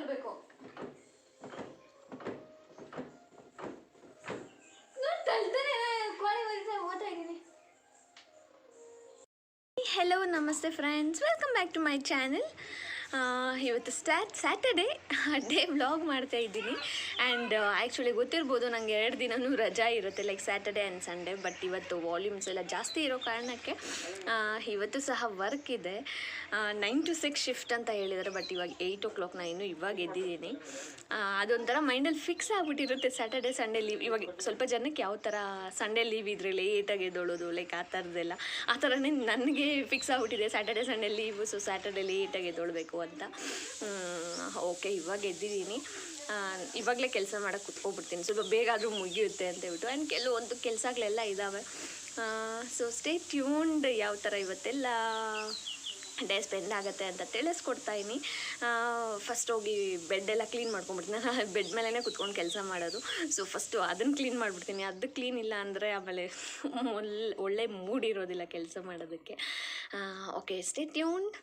ತೊಳ್ಬೇಕು. Hello ನಮಸ್ತೆ friends, welcome back to my channel. ಇವತ್ತು Saturday day vlog ಮಾಡ್ತಾ ಇದ್ದೀನಿ. ಆ್ಯಂಡ್ ಆ್ಯಕ್ಚುಲಿ ಗೊತ್ತಿರ್ಬೋದು ನನಗೆ 2 ದಿನವೂ ರಜಾ ಇರುತ್ತೆ, like Saturday and Sunday. But ಇವತ್ತು ವಾಲ್ಯೂಮ್ಸ್ ಎಲ್ಲ ಜಾಸ್ತಿ ಇರೋ ಕಾರಣಕ್ಕೆ ಇವತ್ತು ಸಹ ವರ್ಕ್ ಇದೆ. 9 to 6 ಶಿಫ್ಟ್ ಅಂತ ಹೇಳಿದ್ದಾರೆ. ಬಟ್ ಇವಾಗ 8 o'clock ನಾನು ಇವಾಗ ಎದ್ದಿದ್ದೀನಿ. ಅದೊಂಥರ ಮೈಂಡಲ್ಲಿ ಫಿಕ್ಸ್ ಆಗಿಬಿಟ್ಟಿರುತ್ತೆ ಸ್ಯಾಟರ್ಡೇ ಸಂಡೇ ಲೀವ್. ಇವಾಗ ಸ್ವಲ್ಪ ಜನಕ್ಕೆ ಯಾವ ಥರ ಸಂಡೇ ಲೀವ್ ಇದ್ರೆ ಲೇಟಾಗಿ ಎದ್ದೊಳೋದು, ಲೈಕ್ ಆ ಥರದ್ದೆಲ್ಲ ಆ ಥರನೇ ನನಗೆ ಫಿಕ್ಸ್ ಆಗಿಬಿಟ್ಟಿದೆ. Saturday Sunday leave, so Saturday ಲೇಟಾಗಿ ಎದ್ದೊಳ್ಬೇಕು ಅಂತ. ಓಕೆ, ಇವಾಗ ಎದ್ದಿದ್ದೀನಿ. ಇವಾಗಲೇ ಕೆಲಸ ಮಾಡೋಕ್ಕೆ ಕುತ್ಕೊಬಿಡ್ತೀನಿ, ಸ್ವಲ್ಪ ಬೇಗ ಆದರೂ ಮುಗಿಯುತ್ತೆ ಅಂತ ಹೇಳ್ಬಿಟ್ಟು. ಆ್ಯಂಡ್ ಕೆಲವೊಂದು ಕೆಲಸಗಳೆಲ್ಲ ಇದ್ದಾವೆ. So stay tuned. ಯಾವ ಥರ ಇವತ್ತೆಲ್ಲ ಡೇ ಸ್ಪೆಂಡ್ ಆಗುತ್ತೆ ಅಂತ ತಿಳಿಸ್ಕೊಡ್ತಾಯಿನಿ. ಫಸ್ಟ್ ಹೋಗಿ ಬೆಡ್ಡೆಲ್ಲ ಕ್ಲೀನ್ ಮಾಡ್ಕೊಂಬಿಡ್ತೀನಿ. ನಾನು ಬೆಡ್ ಮೇಲೇ ಕುತ್ಕೊಂಡು ಕೆಲಸ ಮಾಡೋದು. ಸೊ ಫಸ್ಟು ಅದನ್ನು ಕ್ಲೀನ್ ಮಾಡಿಬಿಡ್ತೀನಿ. ಅದು ಕ್ಲೀನ್ ಇಲ್ಲ ಅಂದರೆ ಆಮೇಲೆ ಒಳ್ಳೆ ಮೂಡ್ ಇರೋದಿಲ್ಲ ಕೆಲಸ ಮಾಡೋದಕ್ಕೆ. Okay, stay tuned.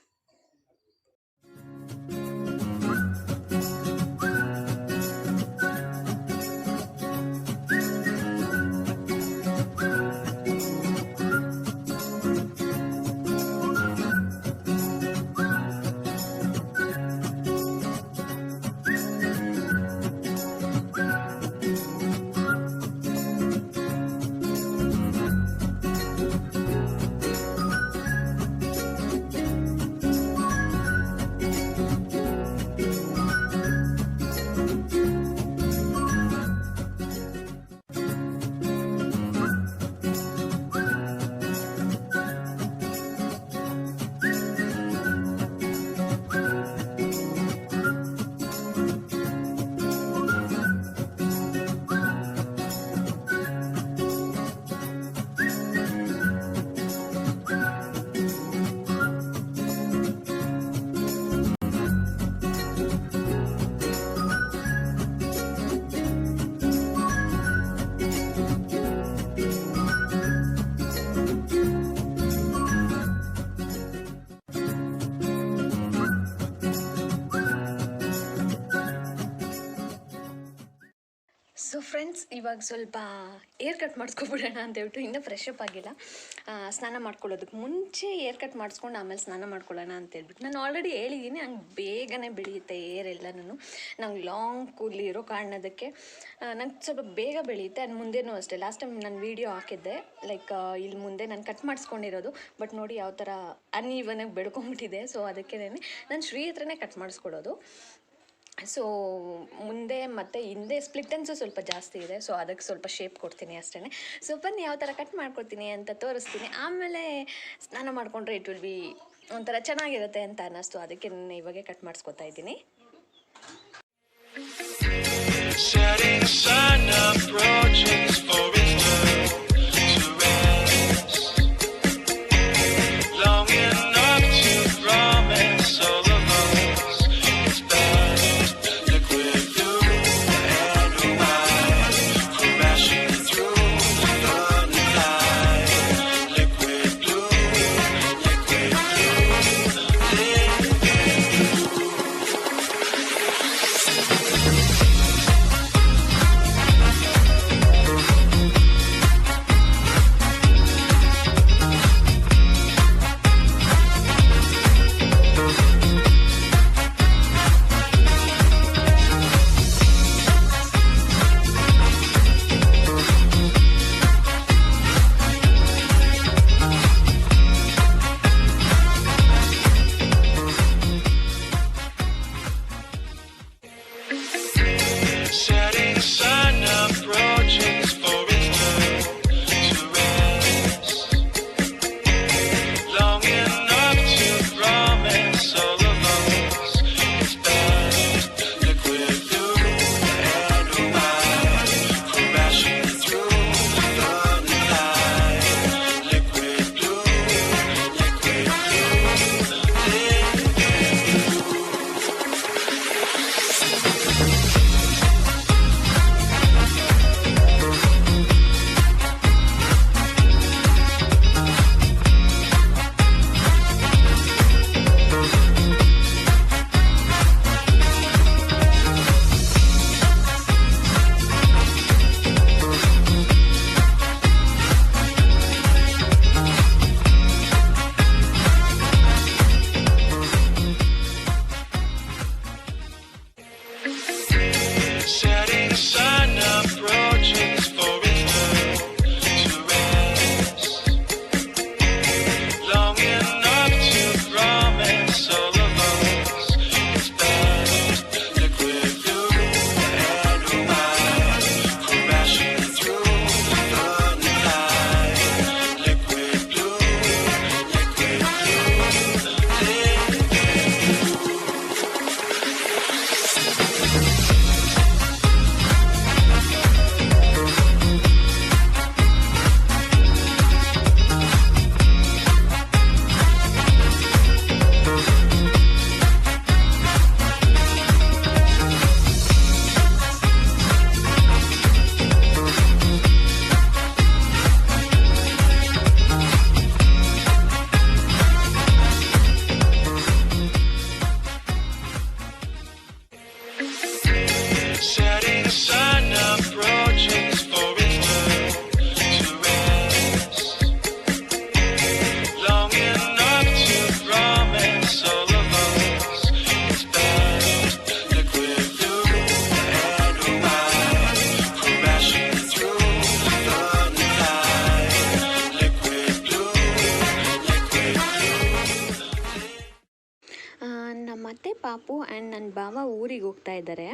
So friends, ಇವಾಗ ಸ್ವಲ್ಪ ಏರ್ ಕಟ್ ಮಾಡಿಸ್ಕೊಬಿಡೋಣ ಅಂತ ಹೇಳ್ಬಿಟ್ಟು ಇನ್ನೂ ಫ್ರೆಶ್ ಅಪ್ ಆಗಿಲ್ಲ. ಸ್ನಾನ ಮಾಡ್ಕೊಳ್ಳೋದಕ್ಕೆ ಮುಂಚೆ ಏರ್ ಕಟ್ ಮಾಡಿಸ್ಕೊಂಡು ಆಮೇಲೆ ಸ್ನಾನ ಮಾಡ್ಕೊಳ್ಳೋಣ ಅಂತ ಹೇಳ್ಬಿಟ್ಟು. ನಾನು ಆಲ್ರೆಡಿ ಹೇಳಿದ್ದೀನಿ, ಹಂಗೆ ಬೇಗನೆ ಬೆಳೆಯುತ್ತೆ ಏರ್ ಎಲ್ಲನೂ. ನಂಗೆ ಲಾಂಗ್ ಕೂದಲು ಇರೋ ಕಾರಣದಕ್ಕೆ ನಂಗೆ ಸ್ವಲ್ಪ ಬೇಗ ಬೆಳೆಯುತ್ತೆ. ಆ್ಯಂಡ್ ಮುಂದೆನೂ ಅಷ್ಟೇ. ಲಾಸ್ಟ್ ಟೈಮ್ ನಾನು ವೀಡಿಯೋ ಹಾಕಿದ್ದೆ, ಲೈಕ್ ಇಲ್ಲಿ ಮುಂದೆ ನಾನು ಕಟ್ ಮಾಡಿಸ್ಕೊಂಡಿರೋದು. ಬಟ್ ನೋಡಿ ಯಾವ ಥರ ಅನ್ಈವನಾಗಿ ಬೆಳ್ಕೊಂಬಿಟ್ಟಿದೆ. ಸೊ ಅದಕ್ಕೆ ನಾನು ಶ್ರೀ ಹತ್ರನೇ ಕಟ್ ಮಾಡಿಸ್ಕೊಡೋದು. ಸೊ ಮುಂದೆ ಮತ್ತು ಹಿಂದೆ ಸ್ಪ್ಲಿಟನ್ಸು ಸ್ವಲ್ಪ ಜಾಸ್ತಿ ಇದೆ. ಸೊ ಅದಕ್ಕೆ ಸ್ವಲ್ಪ ಶೇಪ್ ಕೊಡ್ತೀನಿ ಅಷ್ಟೇ. ಸೊ ಬನ್ನಿ ಯಾವ ಥರ ಕಟ್ ಮಾಡ್ಕೊಡ್ತೀನಿ ಅಂತ ತೋರಿಸ್ತೀನಿ. ಆಮೇಲೆ ಸ್ನಾನ ಮಾಡಿಕೊಂಡ್ರೆ ಇಟ್ ವಿಲ್ ಬಿ ಒಂಥರ ಚೆನ್ನಾಗಿರುತ್ತೆ ಅಂತ ಅನ್ನಿಸ್ತು. ಅದಕ್ಕೆ ನಾನು ಇವಾಗೆ ಕಟ್ ಮಾಡಿಸ್ಕೊತಾ ಇದ್ದೀನಿ. ಆ್ಯಂಡ್ ನನ್ನ ಭಾವ ಊರಿಗೆ ಹೋಗ್ತಾ ಇದ್ದಾರೆ.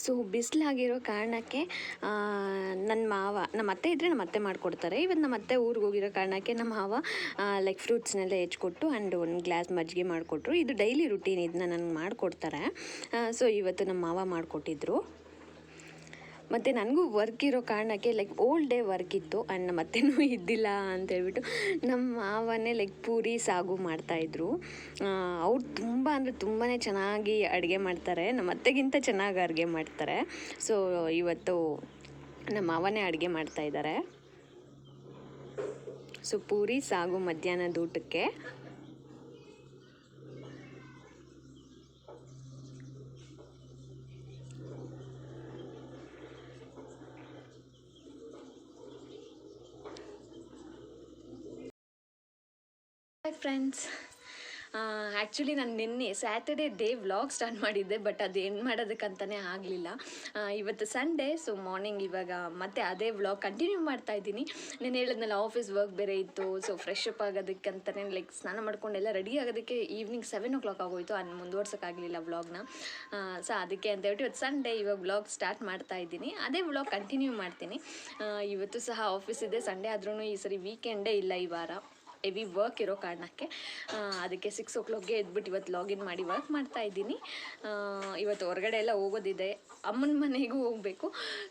ಸೊ ಬಿಸಿಲಾಗಿರೋ ಕಾರಣಕ್ಕೆ ನಮ್ಮ ಅತ್ತೆ ಇದ್ದರೆ ನಮ್ಮ ಅತ್ತೆ ಮಾಡಿಕೊಡ್ತಾರೆ. ಇವತ್ತು ನಮ್ಮ ಅತ್ತೆ ಊರಿಗೆ ಹೋಗಿರೋ ಕಾರಣಕ್ಕೆ ನಮ್ಮ ಮಾವ ಲೈಕ್ ಫ್ರೂಟ್ಸ್ನೆಲ್ಲ ಹೆಚ್ಕೊಟ್ಟು ಆ್ಯಂಡ್ ಒಂದು ಗ್ಲಾಸ್ ಮಜ್ಜಿಗೆ ಮಾಡಿಕೊಟ್ರು. ಇದು ಡೈಲಿ ರುಟೀನ್, ಇದನ್ನ ನನಗೆ ಮಾಡಿಕೊಡ್ತಾರೆ. ಸೊ ಇವತ್ತು ನಮ್ಮ ಮಾವ ಮಾಡಿಕೊಟ್ಟಿದ್ರು. ಮತ್ತು ನನಗೂ ವರ್ಕ್ ಇರೋ ಕಾರಣಕ್ಕೆ ಲೈಕ್ ಓಲ್ಡ್ ಡೇ ವರ್ಕ್ ಇತ್ತು ಆ್ಯಂಡ್ ನಮ್ಮ ಅತ್ತೆನೂ ಇದ್ದಿಲ್ಲ ಅಂತೇಳ್ಬಿಟ್ಟು ನಮ್ಮ ಮಾವನೇ ಲೈಕ್ ಪೂರಿ ಸಾಗು ಮಾಡ್ತಾಯಿದ್ರು. ಅವ್ರು ತುಂಬ ಅಂದರೆ ತುಂಬಾ ಚೆನ್ನಾಗಿ ಅಡುಗೆ ಮಾಡ್ತಾರೆ, ನಮ್ಮ ಅತ್ತೆಗಿಂತ ಚೆನ್ನಾಗಿ ಅಡುಗೆ ಮಾಡ್ತಾರೆ. ಸೊ ಇವತ್ತು ನಮ್ಮ ಮಾವನೇ ಅಡುಗೆ ಮಾಡ್ತಾಯಿದ್ದಾರೆ. ಸೊ ಪೂರಿ ಸಾಗು ಮಧ್ಯಾಹ್ನದ ಊಟಕ್ಕೆ. ಹಾಯ್ ಫ್ರೆಂಡ್ಸ್, ಆ್ಯಕ್ಚುಲಿ ನಾನು ನಿನ್ನೆ ಸ್ಯಾಟರ್ಡೇ ಡೇ ವ್ಲಾಗ್ ಸ್ಟಾರ್ಟ್ ಮಾಡಿದ್ದೆ, ಬಟ್ ಅದು ಏನು ಮಾಡೋದಕ್ಕಂತಲೇ ಆಗಲಿಲ್ಲ. ಇವತ್ತು ಸಂಡೇ, ಸೊ ಮಾರ್ನಿಂಗ್ ಇವಾಗ ಮತ್ತೆ ಅದೇ ವ್ಲಾಗ್ ಕಂಟಿನ್ಯೂ ಮಾಡ್ತಾ ಇದ್ದೀನಿ. ನಾನು ಹೇಳಿದ್ನಲ್ಲ ಆಫೀಸ್ ವರ್ಕ್ ಬೇರೆ ಇತ್ತು, ಸೊ ಫ್ರೆಶ್ ಅಪ್ ಆಗೋದಕ್ಕಂತಲೇ ಲೈಕ್ ಸ್ನಾನ ಮಾಡ್ಕೊಂಡೆಲ್ಲ ರೆಡಿ ಆಗೋದಕ್ಕೆ ಈವ್ನಿಂಗ್ 7 o'clock ಆಗೋಯಿತು. ಅಲ್ಲಿ ಮುಂದುವರ್ಸೋಕ್ಕಾಗಲಿಲ್ಲ ವ್ಲಾಗ್ನ. ಸೊ ಅದಕ್ಕೆ ಅಂತ ಹೇಳ್ಬಿಟ್ಟು ಇವತ್ತು ಸಂಡೇ ಇವಾಗ ವ್ಲಾಗ್ ಸ್ಟಾರ್ಟ್ ಮಾಡ್ತಾ ಇದ್ದೀನಿ, ಅದೇ ವ್ಲಾಗ್ ಕಂಟಿನ್ಯೂ ಮಾಡ್ತೀನಿ. ಇವತ್ತು ಸಹ ಆಫೀಸ್ ಇದೆ, ಸಂಡೇ ಆದ್ರೂ ಈ ಸರಿ ವೀಕೆಂಡೇ ಇಲ್ಲ ಈ ವಾರ, ಹೆವಿ ವರ್ಕ್ ಇರೋ ಕಾರಣಕ್ಕೆ. ಅದಕ್ಕೆ 6 o'clockಗೆ ಎದ್ಬಿಟ್ಟು ಇವತ್ತು ಲಾಗಿನ್ ಮಾಡಿ ವರ್ಕ್ ಮಾಡ್ತಾ ಇದ್ದೀನಿ. ಇವತ್ತು ಹೊರಗಡೆ ಎಲ್ಲ ಹೋಗೋದಿದೆ, ಅಮ್ಮನ ಮನೆಗೂ ಹೋಗಬೇಕು.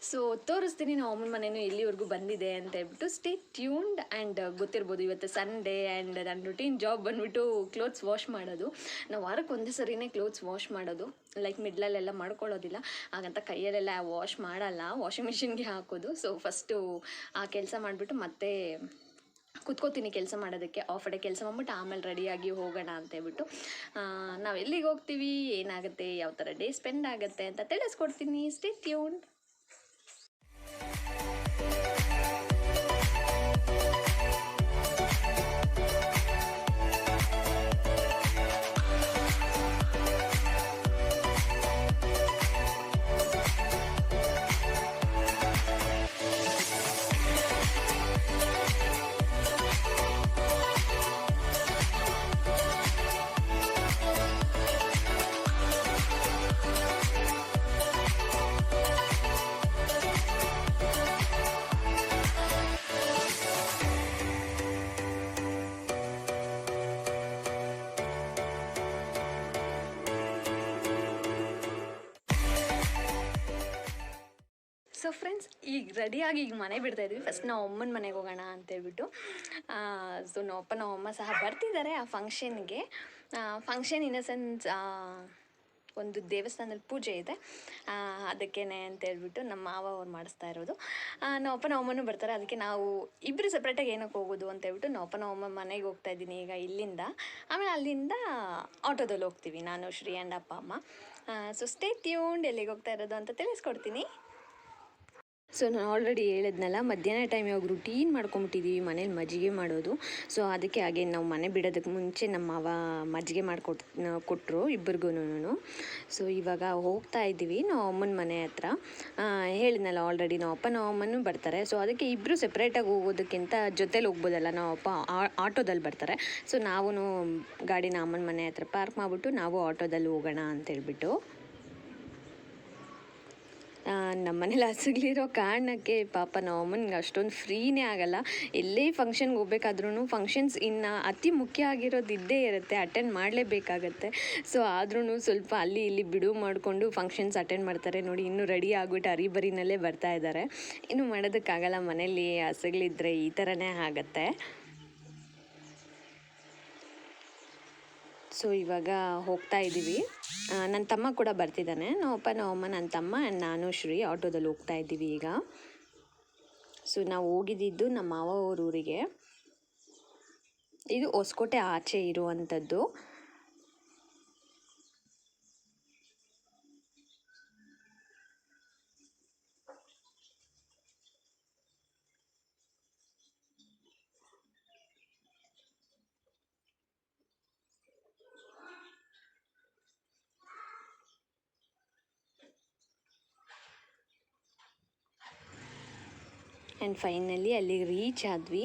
ಸೊ ತೋರಿಸ್ತೀನಿ ನಾವು ಅಮ್ಮನ ಮನೆಯೂ ಎಲ್ಲಿವರೆಗೂ ಬಂದಿದೆ ಅಂತ ಹೇಳ್ಬಿಟ್ಟು. Stay tuned. ಆ್ಯಂಡ್ ಗೊತ್ತಿರ್ಬೋದು ಇವತ್ತು ಸಂಡೇ ಆ್ಯಂಡ್ ನನ್ನ ರುಟೀನ್ ಜಾಬ್ ಬಂದುಬಿಟ್ಟು ಕ್ಲೋತ್ಸ್ ವಾಶ್ ಮಾಡೋದು. ನಾವು ವಾರಕ್ಕೆ ಒಂದೇ ಸರಿನೇ ಕ್ಲೋತ್ಸ್ ವಾಶ್ ಮಾಡೋದು, ಲೈಕ್ ಮಿಡ್ಲಲ್ಲೆಲ್ಲ ಮಾಡ್ಕೊಳ್ಳೋದಿಲ್ಲ, ಹಾಗಂತ ಕೈಯಲ್ಲೆಲ್ಲ ವಾಶ್ ಮಾಡಲ್ಲ, ವಾಷಿಂಗ್ ಮಿಷಿನ್ಗೆ ಹಾಕೋದು. ಸೊ ಫಸ್ಟು ಆ ಕೆಲಸ ಮಾಡಿಬಿಟ್ಟು ಮತ್ತೆ ಕೂತ್ಕೋತೀನಿ ಕೆಲಸ ಮಾಡೋದಕ್ಕೆ. ಆಫ್ ಡೇ ಕೆಲಸ ಮಾಡ್ಬಿಟ್ಟು ಆಮೇಲೆ ರೆಡಿಯಾಗಿ ಹೋಗೋಣ ಅಂತೇಳ್ಬಿಟ್ಟು. ನಾವು ಎಲ್ಲಿಗೆ ಹೋಗ್ತೀವಿ, ಏನಾಗುತ್ತೆ, ಯಾವ ಥರ ಡೇ ಸ್ಪೆಂಡ್ ಆಗುತ್ತೆ ಅಂತ ತಿಳಿಸ್ಕೊಡ್ತೀನಿ. Stay tuned. ಸೊ ಫ್ರೆಂಡ್ಸ್, ಈಗ ರೆಡಿಯಾಗಿ ಈಗ ಮನೆ ಬಿಡ್ತಾಯಿದ್ವಿ. ಫಸ್ಟ್ ನಾವು ಅಮ್ಮನ ಮನೆಗೆ ಹೋಗೋಣ ಅಂತೇಳ್ಬಿಟ್ಟು. ಸೊ ನಮ್ಮ ಅಮ್ಮ ಸಹ ಬರ್ತಿದ್ದಾರೆ ಆ ಫಂಕ್ಷನ್ಗೆ. ಫಂಕ್ಷನ್ ಇನ್ ಅ ಸೆನ್ಸ್ ಒಂದು ದೇವಸ್ಥಾನದಲ್ಲಿ ಪೂಜೆ ಇದೆ, ಅದಕ್ಕೇನೆ ಅಂತೇಳ್ಬಿಟ್ಟು ನಮ್ಮ ಮಾವ ಅವ್ರು ಮಾಡಿಸ್ತಾ ಇರೋದು. ನಮ್ಮ ಅಮ್ಮನೂ ಬರ್ತಾರೆ, ಅದಕ್ಕೆ ನಾವು ಇಬ್ಬರು ಸಪ್ರೇಟಾಗಿ ಏನಕ್ಕೆ ಹೋಗೋದು ಅಂತೇಳ್ಬಿಟ್ಟು ನಮ್ಮ ಅಮ್ಮ ಮನೆಗೆ ಹೋಗ್ತಾ ಇದ್ದೀನಿ ಈಗ ಇಲ್ಲಿಂದ. ಆಮೇಲೆ ಅಲ್ಲಿಂದ ಆಟೋದಲ್ಲಿ ಹೋಗ್ತೀವಿ ನಾನು, ಶ್ರೀ ಆ್ಯಂಡ್ ಅಪ್ಪ ಅಮ್ಮ. So stay tuned. ಎಲ್ಲಿಗೆ ಹೋಗ್ತಾ ಇರೋದು ಅಂತ ತಿಳಿಸ್ಕೊಡ್ತೀನಿ. ಸೊ ನಾನು ಆಲ್ರೆಡಿ ಹೇಳಿದ್ನಲ್ಲ, ಮಧ್ಯಾಹ್ನ ಟೈಮ್ ಇವಾಗ ರುಟೀನ್ ಮಾಡ್ಕೊಂಬಿಟ್ಟಿದ್ದೀವಿ ಮನೇಲಿ ಮಜ್ಜಿಗೆ ಮಾಡೋದು. ಸೊ ಅದಕ್ಕೆ ಹಾಗೆ ನಾವು ಮನೆ ಬಿಡೋದಕ್ಕೆ ಮುಂಚೆ ನಮ್ಮ ಮಾವ ಮಜ್ಜಿಗೆ ಕೊಟ್ಟರು ಇಬ್ಬರಿಗೂ. ಸೊ ಇವಾಗ ಹೋಗ್ತಾ ಇದ್ದೀವಿ ನಾವು ಅಮ್ಮನ ಮನೆ ಹತ್ರ. ಹೇಳಿದ್ನಲ್ಲ ಆಲ್ರೆಡಿ ನಮ್ಮ ಅಮ್ಮನೂ ಬರ್ತಾರೆ. ಸೊ ಅದಕ್ಕೆ ಇಬ್ಬರು ಸೆಪ್ರೇಟಾಗಿ ಹೋಗೋದಕ್ಕಿಂತ ಜೊತೇಲಿ ಹೋಗ್ಬೋದಲ್ಲ, ನಮ್ಮ ಅಪ್ಪ ಆಟೋದಲ್ಲಿ ಬರ್ತಾರೆ. ಸೊ ನಾವು ಗಾಡಿನ ಅಮ್ಮನ ಮನೆ ಹತ್ರ ಪಾರ್ಕ್ ಮಾಡಿಬಿಟ್ಟು ನಾವು ಆಟೋದಲ್ಲಿ ಹೋಗೋಣ ಅಂತೇಳ್ಬಿಟ್ಟು. ನಮ್ಮ ಮನೇಲಿ ಹಸುಗಳಿರೋ ಕಾರಣಕ್ಕೆ ಪಾಪ ನಮ್ಮ ಅಮ್ಮನಿಗೆ ಅಷ್ಟೊಂದು ಫ್ರೀನೇ ಆಗಲ್ಲ. ಎಲ್ಲೇ ಫಂಕ್ಷನ್ಗೆ ಹೋಗ್ಬೇಕಾದ್ರೂ, ಫಂಕ್ಷನ್ಸ್ ಇನ್ನು ಅತಿ ಮುಖ್ಯ ಆಗಿರೋದು ಇದ್ದೇ ಇರುತ್ತೆ, ಅಟೆಂಡ್ ಮಾಡಲೇಬೇಕಾಗತ್ತೆ. ಸೊ ಆದ್ರೂ ಸ್ವಲ್ಪ ಅಲ್ಲಿ ಇಲ್ಲಿ ಬಿಡುವು ಮಾಡಿಕೊಂಡು ಫಂಕ್ಷನ್ಸ್ ಅಟೆಂಡ್ ಮಾಡ್ತಾರೆ. ನೋಡಿ, ಇನ್ನೂ ರೆಡಿ ಆಗಿಬಿಟ್ಟು ಅರಿಬರಿನಲ್ಲೇ ಬರ್ತಾ ಇದ್ದಾರೆ. ಇನ್ನೂ ಮಾಡೋದಕ್ಕಾಗಲ್ಲ, ಮನೇಲಿ ಹಸುಗಳಿದ್ರೆ ಈ ಥರನೇ ಆಗತ್ತೆ. ಸೊ ಇವಾಗ ಹೋಗ್ತಾ ಇದ್ದೀವಿ. ನನ್ನ ತಮ್ಮ ಕೂಡ ಬರ್ತಿದ್ದಾನೆ. ನಮ್ಮ ಅಮ್ಮ, ನನ್ನ ತಮ್ಮ ಆ್ಯಂಡ್ ನಾನು ಶ್ರೀ ಆಟೋದಲ್ಲಿ ಹೋಗ್ತಾ ಇದ್ದೀವಿ ಈಗ. ಸೊ ನಾವು ಹೋಗಿದ್ದಿದ್ದು ನಮ್ಮ ಮಾವ ಅವ್ರ ಊರಿಗೆ. ಇದು ಹೊಸಕೋಟೆ ಆಚೆ ಇರುವಂಥದ್ದು. ಆ್ಯಂಡ್ ಫೈನಲಿ ಅಲ್ಲಿಗೆ ರೀಚ್ ಆದ್ವಿ.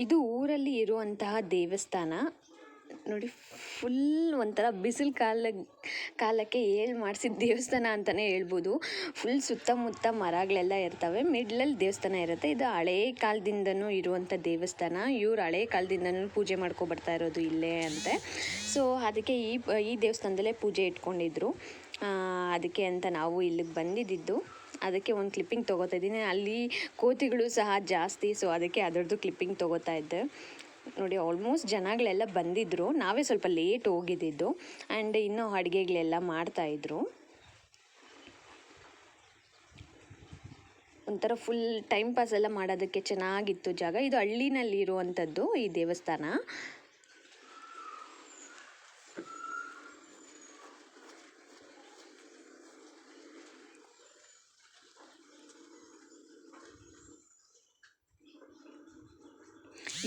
ಇದು ಊರಲ್ಲಿ ಇರುವಂತಹ ದೇವಸ್ಥಾನ ನೋಡಿ. ಫುಲ್ ಒಂಥರ ಬಿಸಿಲು ಕಾಲಕ್ಕೆ ಮಾಡಿಸಿದ ದೇವಸ್ಥಾನ ಅಂತಲೇ ಹೇಳ್ಬೋದು. ಫುಲ್ ಸುತ್ತಮುತ್ತ ಮರಗಳೆಲ್ಲ ಇರ್ತವೆ, ಮಿಡ್ಲಲ್ಲಿ ದೇವಸ್ಥಾನ ಇರುತ್ತೆ. ಇದು ಹಳೇ ಕಾಲದಿಂದನೂ ಇರುವಂಥ ದೇವಸ್ಥಾನ. ಇವ್ರು ಹಳೇ ಕಾಲದಿಂದನೂ ಪೂಜೆ ಮಾಡ್ಕೊಬರ್ತಾ ಇರೋದು ಇಲ್ಲೇ ಅಂತೆ. ಸೊ ಅದಕ್ಕೆ ಈ ದೇವಸ್ಥಾನದಲ್ಲೇ ಪೂಜೆ ಇಟ್ಕೊಂಡಿದ್ರು. ಅದಕ್ಕೆ ಅಂತ ನಾವು ಇಲ್ಲಿಗೆ ಬಂದಿದ್ದು. ಅದಕ್ಕೆ ಒಂದು ಕ್ಲಿಪ್ಪಿಂಗ್ ತೊಗೋತಾ ಇದ್ದೀನಿ. ಅಲ್ಲಿ ಕೋತಿಗಳು ಸಹ ಜಾಸ್ತಿ, ಸೊ ಅದಕ್ಕೆ ಅದರದ್ದು ಕ್ಲಿಪ್ಪಿಂಗ್ ತೊಗೋತಾ ಇದ್ದೆ. ನೋಡಿ, ಆಲ್ಮೋಸ್ಟ್ ಜನಗಳೆಲ್ಲ ಬಂದಿದ್ದರು. ನಾವೇ ಸ್ವಲ್ಪ ಲೇಟ್ ಹೋಗಿದ್ದಿದ್ದು. ಆ್ಯಂಡ್ ಇನ್ನೂ ಅಡುಗೆಗಳೆಲ್ಲ ಮಾಡ್ತಾಯಿದ್ರು. ಒಂಥರ ಫುಲ್ ಟೈಮ್ ಪಾಸ್ ಎಲ್ಲ ಮಾಡೋದಕ್ಕೆ ಚೆನ್ನಾಗಿತ್ತು ಜಾಗ. ಇದು ಹಳ್ಳಿನಲ್ಲಿ ಇರುವಂಥದ್ದು ಈ ದೇವಸ್ಥಾನ.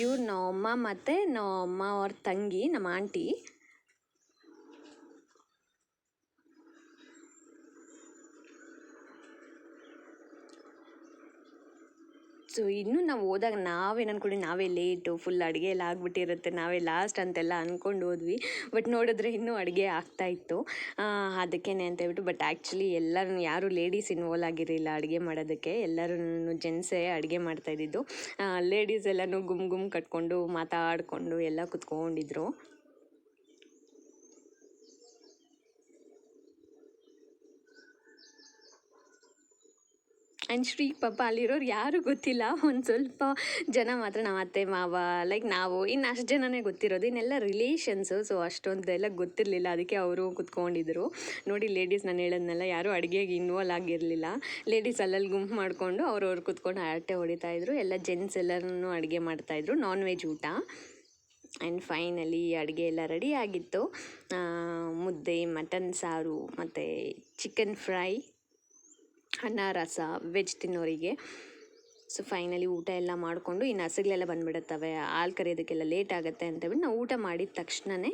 ಇವ್ರು ನಮ್ಮಮ್ಮ ಮತ್ತು ನಮ್ಮಮ್ಮ ಅವ್ರ ತಂಗಿ, ನಮ್ಮ ಆಂಟಿ. ಸೊ ಇನ್ನೂ ನಾವು ಹೋದಾಗ ನಾವೇನು ಅಂದ್ಕೊಂಡು ನಾವೇ ಲೇಟು, ಫುಲ್ ಅಡುಗೆ ಎಲ್ಲ ಆಗಿಬಿಟ್ಟಿರುತ್ತೆ, ನಾವೇ ಲಾಸ್ಟ್ ಅಂತೆಲ್ಲ ಅಂದ್ಕೊಂಡು ಹೋದ್ವಿ. ಬಟ್ ನೋಡಿದ್ರೆ ಇನ್ನೂ ಅಡುಗೆ ಆಗ್ತಾಯಿತ್ತು. ಅದಕ್ಕೇನೆ ಅಂತ ಹೇಳ್ಬಿಟ್ಟು. ಬಟ್ ಆ್ಯಕ್ಚುಲಿ ಎಲ್ಲರೂ ಯಾರೂ ಲೇಡೀಸ್ ಇನ್ವಾಲ್ವ್ ಆಗಿರಲಿಲ್ಲ ಅಡುಗೆ ಮಾಡೋದಕ್ಕೆ. ಎಲ್ಲರೂ ಜೆಂಟ್ಸೇ ಅಡುಗೆ ಮಾಡ್ತಾಯಿದ್ದಿದ್ದು. ಲೇಡೀಸ್ ಎಲ್ಲನೂ ಗುಮ್ ಕಟ್ಕೊಂಡು ಮಾತಾಡಿಕೊಂಡು ಎಲ್ಲ ಕುತ್ಕೊಂಡಿದ್ರು. ಆ್ಯಂಡ್ ಶ್ರೀ ಪಾಪ ಅಲ್ಲಿರೋರು ಯಾರೂ ಗೊತ್ತಿಲ್ಲ. ಒಂದು ಸ್ವಲ್ಪ ಜನ ಮಾತ್ರ ನಮ್ಮ ಅತ್ತೆ ಮಾವ, ಲೈಕ್ ನಾವು ಇನ್ನು ಅಷ್ಟು ಜನನೇ ಗೊತ್ತಿರೋದು. ಇನ್ನೆಲ್ಲ ರಿಲೇಷನ್ಸು. ಸೊ ಅಷ್ಟೊಂದೆಲ್ಲ ಗೊತ್ತಿರಲಿಲ್ಲ, ಅದಕ್ಕೆ ಅವರು ಕುತ್ಕೊಂಡಿದ್ರು. ನೋಡಿ, ಲೇಡೀಸ್ ನಾನು ಹೇಳೋದ್ನೆಲ್ಲ ಯಾರೂ ಅಡುಗೆಗೆ ಇನ್ವಾಲ್ವ್ ಆಗಿರಲಿಲ್ಲ. ಲೇಡೀಸ್ ಅಲ್ಲಲ್ಲಿ ಗುಂಪು ಮಾಡಿಕೊಂಡು ಅವ್ರವ್ರು ಕುತ್ಕೊಂಡು ಹರಟೆ ಹೊಡಿತಾಯಿದ್ರು. ಎಲ್ಲ ಜೆಂಟ್ಸ್ ಎಲ್ಲರೂ ಅಡುಗೆ ಮಾಡ್ತಾಯಿದ್ರು, ನಾನ್ ವೆಜ್ ಊಟ. ಆ್ಯಂಡ್ ಫೈನಲಿ ಅಡುಗೆ ಎಲ್ಲ ರೆಡಿ ಆಗಿತ್ತು. ಮುದ್ದೆ, ಮಟನ್ ಸಾರು ಮತ್ತು ಚಿಕನ್ ಫ್ರೈ, ಅನ್ನ, ರಸ, ವೆಜ್ ತಿನ್ನೋರಿಗೆ. ಸೊ ಫೈನಲಿ ಊಟ ಎಲ್ಲ ಮಾಡಿಕೊಂಡು ಇನ್ನು ಹಸುಗಳೆಲ್ಲ ಬಂದುಬಿಡುತ್ತವೆ, ಹಾಲು ಕರೆಯೋದಕ್ಕೆಲ್ಲ ಲೇಟ್ ಆಗುತ್ತೆ ಅಂತೇಳ್ಬಿಟ್ಟು ನಾವು ಊಟ ಮಾಡಿದ ತಕ್ಷಣವೇ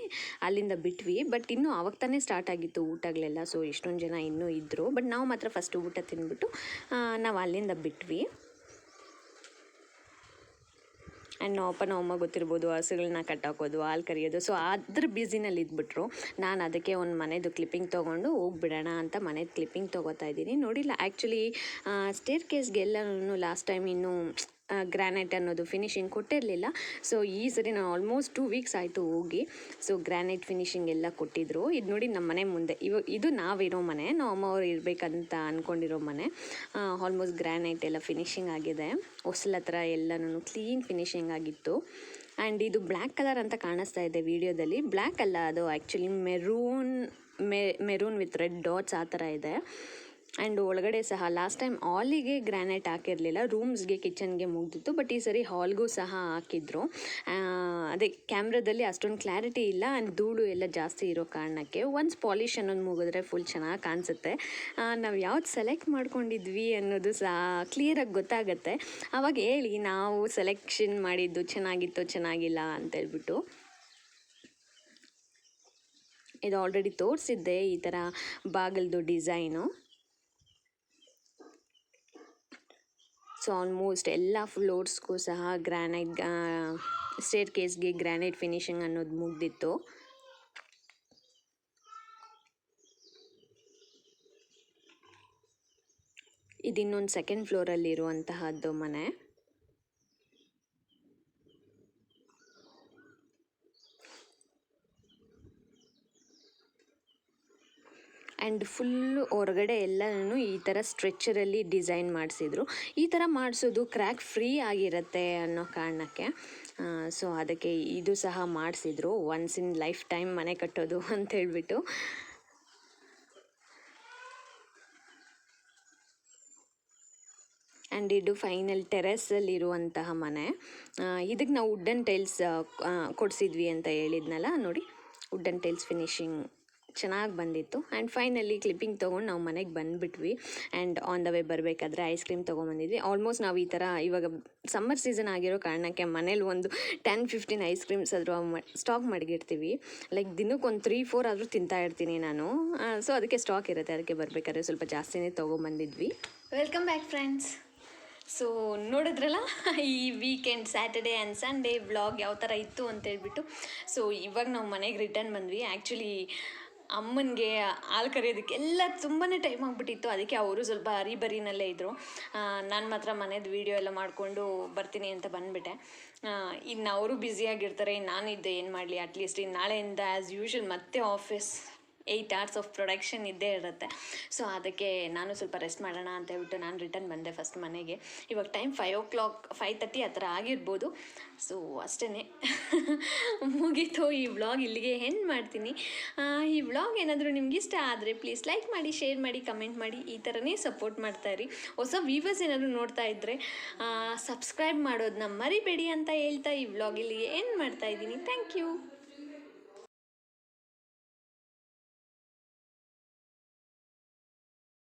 ಅಲ್ಲಿಂದ ಬಿಟ್ವಿ. ಬಟ್ ಇನ್ನೂ ಆವಾಗ ತಾನೇ ಸ್ಟಾರ್ಟ್ ಆಗಿತ್ತು ಊಟಗಳೆಲ್ಲ. ಸೊ ಎಷ್ಟೊಂದು ಜನ ಇನ್ನೂ ಇದ್ದರು. ಬಟ್ ನಾವು ಮಾತ್ರ ಫಸ್ಟ್ ಊಟ ತಿಂದ್ಬಿಟ್ಟು ನಾವು ಅಲ್ಲಿಂದ ಬಿಟ್ವಿ. ಆ್ಯಂಡ್ ನಮ್ಮಮ್ಮ ಗೊತ್ತಿರ್ಬೋದು, ಹಸುಗಳನ್ನ ಕಟ್ಟಾಕೋದು, ಹಾಲು ಕರಿಯೋದು. ಸೊ ಅದ್ರ ಬ್ಯುಸಿನಲ್ಲಿ ಇದ್ಬಿಟ್ರು. ನಾನು ಅದಕ್ಕೆ ಒಂದು ಮನೆದು ಕ್ಲಿಪ್ಪಿಂಗ್ ತೊಗೊಂಡು ಹೋಗ್ಬಿಡೋಣ ಅಂತ ಮನೆದು ಕ್ಲಿಪ್ಪಿಂಗ್ ತೊಗೋತಾ ಇದ್ದೀನಿ. ನೋಡಿಲ್ಲ, ಆ್ಯಕ್ಚುಲಿ ಸ್ಟೇರ್ ಕೇಸ್ಗೆಲ್ಲನೂ ಲಾಸ್ಟ್ ಟೈಮ್ ಇನ್ನೂ ಗ್ರಾನೈಟ್ ಅನ್ನೋದು ಫಿನಿಶಿಂಗ್ ಕೊಟ್ಟಿರಲಿಲ್ಲ. ಸೊ ಈ ಸರಿ ನಾನು ಆಲ್ಮೋಸ್ಟ್ 2 ವೀಕ್ಸ್ ಆಯಿತು ಹೋಗಿ. ಸೊ ಗ್ರಾನೈಟ್ ಫಿನಿಶಿಂಗ್ ಎಲ್ಲ ಕೊಟ್ಟಿದ್ದರು. ಇದು ನೋಡಿ, ನಮ್ಮ ಮನೆ ಮುಂದೆ ಇದು ನಾವಿರೋ ಮನೆ, ನಮ್ಮ ಅಮ್ಮ ಅವ್ರು ಇರಬೇಕಂತ ಅಂದ್ಕೊಂಡಿರೋ ಮನೆ. ಆಲ್ಮೋಸ್ಟ್ ಗ್ರಾನೈಟ್ ಎಲ್ಲ ಫಿನಿಶಿಂಗ್ ಆಗಿದೆ. ಹೊಸಲ ಹತ್ರ ಎಲ್ಲನೂ ಕ್ಲೀನ್ ಫಿನಿಶಿಂಗ್ ಆಗಿತ್ತು. ಆ್ಯಂಡ್ ಇದು ಬ್ಲ್ಯಾಕ್ ಕಲರ್ ಅಂತ ಕಾಣಿಸ್ತಾ ಇದೆ ವಿಡಿಯೋದಲ್ಲಿ. ಬ್ಲ್ಯಾಕ್ ಅಲ್ಲ, ಅದು actually maroon with red dots ಆ ಥರ ಇದೆ. ಆ್ಯಂಡ್ ಒಳಗಡೆ ಸಹ ಲಾಸ್ಟ್ ಟೈಮ್ ಹಾಲಿಗೆ ಗ್ರಾನೈಟ್ ಹಾಕಿರಲಿಲ್ಲ, ರೂಮ್ಸ್ಗೆ, ಕಿಚನ್ಗೆ ಮುಗ್ದಿತ್ತು. ಬಟ್ ಈ ಸರಿ ಹಾಲ್ಗೂ ಸಹ ಹಾಕಿದ್ರು. ಅದೇ ಕ್ಯಾಮ್ರಾದಲ್ಲಿ ಅಷ್ಟೊಂದು ಕ್ಲಾರಿಟಿ ಇಲ್ಲ, ಆ್ಯಂಡ್ ಧೂಳು ಎಲ್ಲ ಜಾಸ್ತಿ ಇರೋ ಕಾರಣಕ್ಕೆ ಒನ್ಸ್ ಪಾಲಿಶ್ ಅನ್ನೋದು ಮುಗಿದ್ರೆ ಫುಲ್ ಚೆನ್ನಾಗಿ ಕಾಣಿಸುತ್ತೆ. ನಾವು ಯಾವ್ದು ಸೆಲೆಕ್ಟ್ ಮಾಡ್ಕೊಂಡಿದ್ವಿ ಅನ್ನೋದು ಸಹ ಕ್ಲಿಯರಾಗಿ ಗೊತ್ತಾಗುತ್ತೆ. ಆವಾಗ ಹೇಳಿ ನಾವು ಸೆಲೆಕ್ಷನ್ ಮಾಡಿದ್ದು ಚೆನ್ನಾಗಿತ್ತೋ ಚೆನ್ನಾಗಿಲ್ಲ ಅಂತೇಳ್ಬಿಟ್ಟು. ಇದು ಆಲ್ರೆಡಿ ತೋರಿಸಿದ್ದೆ, ಈ ಥರ ಬಾಗಿಲ್ದು ಡಿಸೈನು. ಸೊ ಆಲ್ಮೋಸ್ಟ್ ಎಲ್ಲ ಫ್ಲೋರ್ಸ್ಗೂ ಸಹ ಗ್ರಾನೈಟ್, ಸ್ಟೇರ್ ಕೇಸ್ಗೆ ಗ್ರಾನೈಟ್ ಫಿನಿಶಿಂಗ್ ಅನ್ನೋದು ಮುಗ್ದಿತ್ತು. ಇದು ಇನ್ನೊಂದು ಸೆಕೆಂಡ್ ಫ್ಲೋರಲ್ಲಿ ಇರುವಂತಹದ್ದು ಮನೆ. ಆ್ಯಂಡ್ ಫುಲ್ಲು ಹೊರಗಡೆ ಎಲ್ಲನೂ ಈ ಥರ ಸ್ಟ್ರೆಚ್ಚರಲ್ಲಿ ಡಿಸೈನ್ ಮಾಡಿಸಿದ್ರು. ಈ ಥರ ಮಾಡಿಸೋದು ಕ್ರ್ಯಾಕ್ ಫ್ರೀ ಆಗಿರುತ್ತೆ ಅನ್ನೋ ಕಾರಣಕ್ಕೆ. ಸೊ ಅದಕ್ಕೆ ಇದು ಸಹ ಮಾಡಿಸಿದ್ರು. ಒನ್ಸ್ ಇನ್ ಲೈಫ್ ಟೈಮ್ ಮನೆ ಕಟ್ಟೋದು ಅಂತೇಳ್ಬಿಟ್ಟು. ಆ್ಯಂಡ್ ಇದು ಫೈನಲ್ ಟೆರೆಸ್ಸಲ್ಲಿರುವಂತಹ ಮನೆ. ಇದಕ್ಕೆ ನಾವು ವುಡ್ಡನ್ ಟೈಲ್ಸ್ ಕೊಡಿಸಿದ್ವಿ ಅಂತ ಹೇಳಿದ್ನಲ್ಲ, ನೋಡಿ ವುಡ್ಡನ್ ಟೈಲ್ಸ್ ಫಿನಿಶಿಂಗ್ ಚೆನ್ನಾಗಿ ಬಂದಿತ್ತು. ಆ್ಯಂಡ್ ಫೈನಲಿ ಕ್ಲಿಪ್ಪಿಂಗ್ ತೊಗೊಂಡು ನಾವು ಮನೆಗೆ ಬಂದುಬಿಟ್ವಿ. ಆ್ಯಂಡ್ ಆನ್ ದ ವೇ ಬರಬೇಕಾದ್ರೆ ಐಸ್ ಕ್ರೀಮ್ ತೊಗೊಂಬಂದಿದ್ವಿ. ಆಲ್ಮೋಸ್ಟ್ ನಾವು ಈ ಥರ ಇವಾಗ ಸಮ್ಮರ್ ಸೀಸನ್ ಆಗಿರೋ ಕಾರಣಕ್ಕೆ ಮನೇಲಿ ಒಂದು 10-15 ಐಸ್ ಕ್ರೀಮ್ಸ್ ಆದರೂ ಸ್ಟಾಕ್ ಮಾಡಿಗಿರ್ತೀವಿ. ಲೈಕ್ ದಿನಕ್ಕೆ ಒಂದು 3-4 ಆದರೂ ತಿಂತಾ ಇರ್ತೀನಿ ನಾನು. ಸೊ ಅದಕ್ಕೆ ಸ್ಟಾಕ್ ಇರುತ್ತೆ, ಅದಕ್ಕೆ ಬರಬೇಕಾದ್ರೆ ಸ್ವಲ್ಪ ಜಾಸ್ತಿನೇ ತೊಗೊಂಬಂದಿದ್ವಿ. Welcome back friends. ಸೊ ನೋಡಿದ್ರಲ್ಲ ಈ weekend Saturday and Sunday vlog ಯಾವ ಥರ ಇತ್ತು ಅಂತೇಳ್ಬಿಟ್ಟು. ಸೊ ಇವಾಗ ನಾವು ಮನೆಗೆ ರಿಟರ್ನ್ ಬಂದ್ವಿ. ಆ್ಯಕ್ಚುಲಿ ಅಮ್ಮನಿಗೆ ಹಾಲು ಕರೆಯೋದಕ್ಕೆಲ್ಲ ತುಂಬಾ ಟೈಮ್ ಆಗಿಬಿಟ್ಟಿತ್ತು. ಅದಕ್ಕೆ ಅವರು ಸ್ವಲ್ಪ ಹರಿಬರಿನಲ್ಲೇ ಇದ್ದರು. ನಾನು ಮಾತ್ರ ಮನೇದು ವೀಡಿಯೋ ಎಲ್ಲ ಮಾಡಿಕೊಂಡು ಬರ್ತೀನಿ ಅಂತ ಬಂದುಬಿಟ್ಟೆ. ಇನ್ನು ಅವರು ಬ್ಯುಸಿಯಾಗಿರ್ತಾರೆ, ನಾನಿದ್ದೆ ಏನು ಮಾಡಲಿ. ಅಟ್ಲೀಸ್ಟ್ ಇನ್ನು ನಾಳೆಯಿಂದ ಆ್ಯಸ್ ಯೂಶ್ವಲ್ ಮತ್ತೆ ಆಫೀಸ್ 8 hours ಆಫ್ ಪ್ರೊಡಕ್ಷನ್ ಇದ್ದೇ ಇರುತ್ತೆ. ಸೊ ಅದಕ್ಕೆ ನಾನು ಸ್ವಲ್ಪ ರೆಸ್ಟ್ ಮಾಡೋಣ ಅಂತ ಹೇಳ್ಬಿಟ್ಟು ನಾನು ರಿಟರ್ನ್ ಬಂದೆ ಫಸ್ಟ್ ಮನೆಗೆ. ಇವಾಗ ಟೈಮ್ 5:30 ಆ ಥರ ಆಗಿರ್ಬೋದು. ಸೊ ಅಷ್ಟೇ ಮುಗೀತು. ಈ ವ್ಲಾಗ್ ಇಲ್ಲಿಗೆ ಎಂಡ್ ಮಾಡ್ತೀನಿ. ಈ ವ್ಲಾಗ್ ಏನಾದರೂ ನಿಮ್ಗೆ ಇಷ್ಟ ಆದರೆ ಪ್ಲೀಸ್ ಲೈಕ್ ಮಾಡಿ, ಶೇರ್ ಮಾಡಿ, ಕಮೆಂಟ್ ಮಾಡಿ. ಈ ಥರನೇ ಸಪೋರ್ಟ್ ಮಾಡ್ತಾಯಿರಿ. ಹೊಸ ವ್ಯೂವರ್ಸ್ ಏನಾದರೂ ನೋಡ್ತಾ ಇದ್ದರೆ ಸಬ್ಸ್ಕ್ರೈಬ್ ಮಾಡೋದನ್ನ ಮರಿಬೇಡಿ ಅಂತ ಹೇಳ್ತಾ ಈ ವ್ಲಾಗ್ ಇಲ್ಲಿಗೆ ಎಂಡ್ ಮಾಡ್ತಾಯಿದ್ದೀನಿ. Thank you.